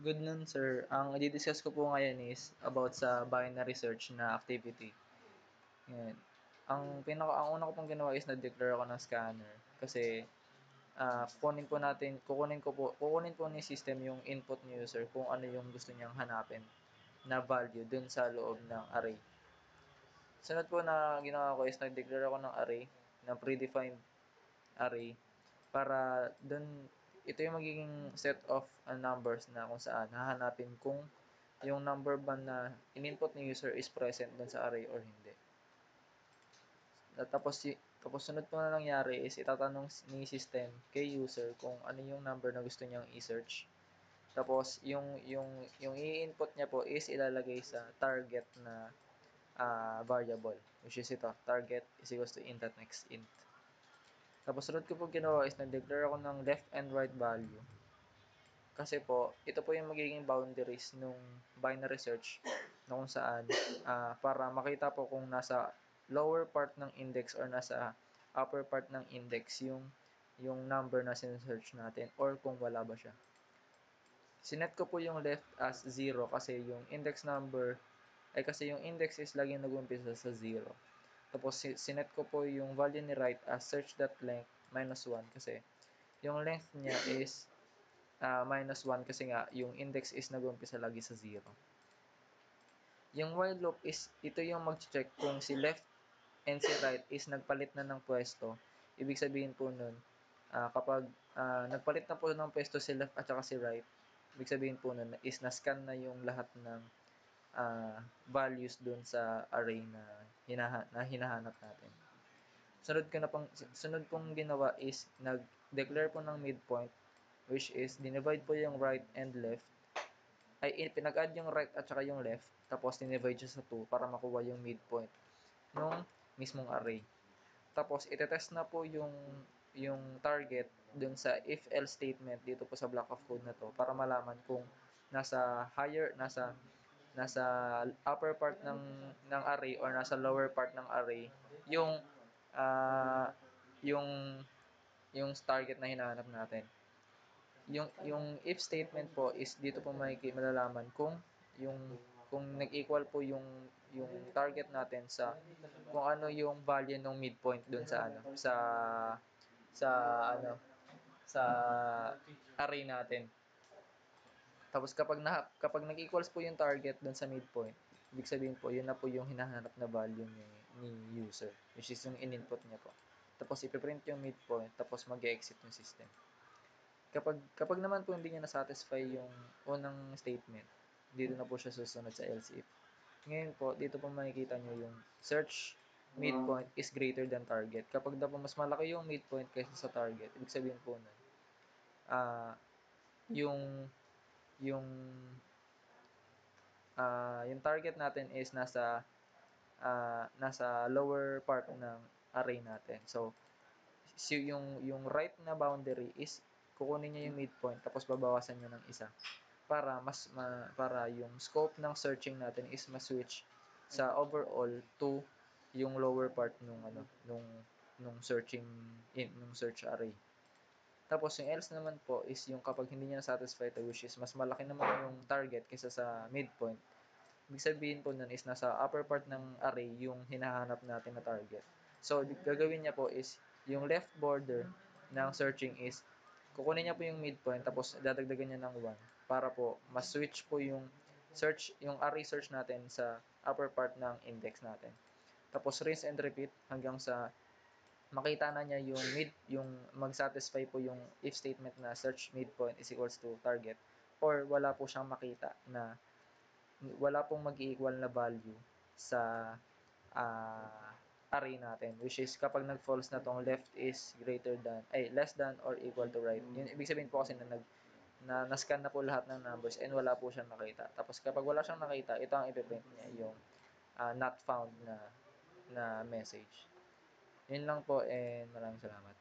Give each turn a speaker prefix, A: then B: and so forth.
A: Good nun, sir. Ang i-discuss ko po ngayon is about sa binary search na activity. Ngayon, ang una ko pong ginawa is nag-declare ako ng scanner kasi kukunin po ni system yung input ni user kung ano yung gusto niyang hanapin na value dun sa loob ng array. Sunod po na ginawa ko is nag-declare ako ng array, ng predefined array, para dun, ito yung magiging set of numbers na kung saan hahanapin kung yung number ba na in-input ni user is present dun sa array or hindi. Tapos sunod po na nangyari is itatanong ni system kay user kung ano yung number na gusto niyang i-search. Tapos yung i-input niya po is ilalagay sa target na variable, which is ito, target is equals to int@nextInt. Tapos sunod ko po ginawa is nag-declare ako ng left and right value. Kasi po, ito po yung magiging boundaries nung binary search na kung saan para makita po kung nasa lower part ng index or nasa upper part ng index yung number na sinesearch natin or kung wala ba siya. Sinet ko po yung left as 0 kasi yung index number kasi yung index is laging nag-uumpisa sa 0. Tapos sinet ko po yung value ni right as search.length -1 kasi yung length niya is -1 kasi nga yung index is nag-uumpisa lagi sa 0. Yung while loop is ito yung mag-check kung si left and si right is nagpalit na ng pwesto. Ibig sabihin po nun, kapag nagpalit na po ng pwesto si left at saka si right, ibig sabihin po nun is na-scan na yung lahat ng values dun sa array na hinahanap natin. Sunod pong ginawa is nag-declare po ng midpoint, which is dinivide po yung right and left. Pinag-add yung right at saka yung left, tapos dinivide siya sa 2 para makuha yung midpoint nung mismong array. Tapos itetest na po yung target dun sa if-else statement dito po sa block of code na to para malaman kung nasa upper part ng array or nasa lower part ng array yung uh, yung yung target na hinahanap natin. Yung if statement po is dito po malalaman kung nag-equal po yung target natin sa kung ano yung value ng midpoint doon sa ano sa array natin. Tapos kapag nag-equals po yung target doon sa midpoint, ibig sabihin po yun na po yung hinahanap na value ni user, which is yung in-input niya po. Tapos ipiprint yung midpoint, tapos mag-exit yung system. Kapag naman po hindi niya na-satisfy yung unang statement, dito na po siya susunod sa else if. Ngayon po, dito po makikita nyo yung search midpoint is greater than target. Kapag daw po mas malaki yung midpoint kaysa sa target, ibig sabihin po nun, yung yung yung target natin is nasa lower part ng array natin. So yung right na boundary is kukunin niya yung midpoint tapos babawasan niya ng isa para para yung scope ng searching natin is ma-switch sa overall to yung lower part nung search array. Tapos yung else naman po is yung kapag hindi niya satisfied which is mas malaki naman yung target kaysa sa midpoint. Ibig sabihin po nun is nasa upper part ng array yung hinahanap natin na target. So gagawin niya po is yung left border ng searching is kukunin niya po yung midpoint tapos dadagdagan niya ng 1 para po ma-switch po yung array search natin sa upper part ng index natin. Tapos rinse and repeat hanggang sa makita na niya yung mag-satisfy po yung if statement na search midpoint is equals to target or wala po siyang makita na wala pong mag-equal na value sa array natin, which is kapag nag-false na tong left is less than or equal to right. Yun ibig sabihin po kasi na na-scan na po lahat ng numbers and wala po siyang nakita. Tapos kapag wala siyang nakita, ito ang ipiprint niya, yung not found na message. Yun lang po and maraming salamat.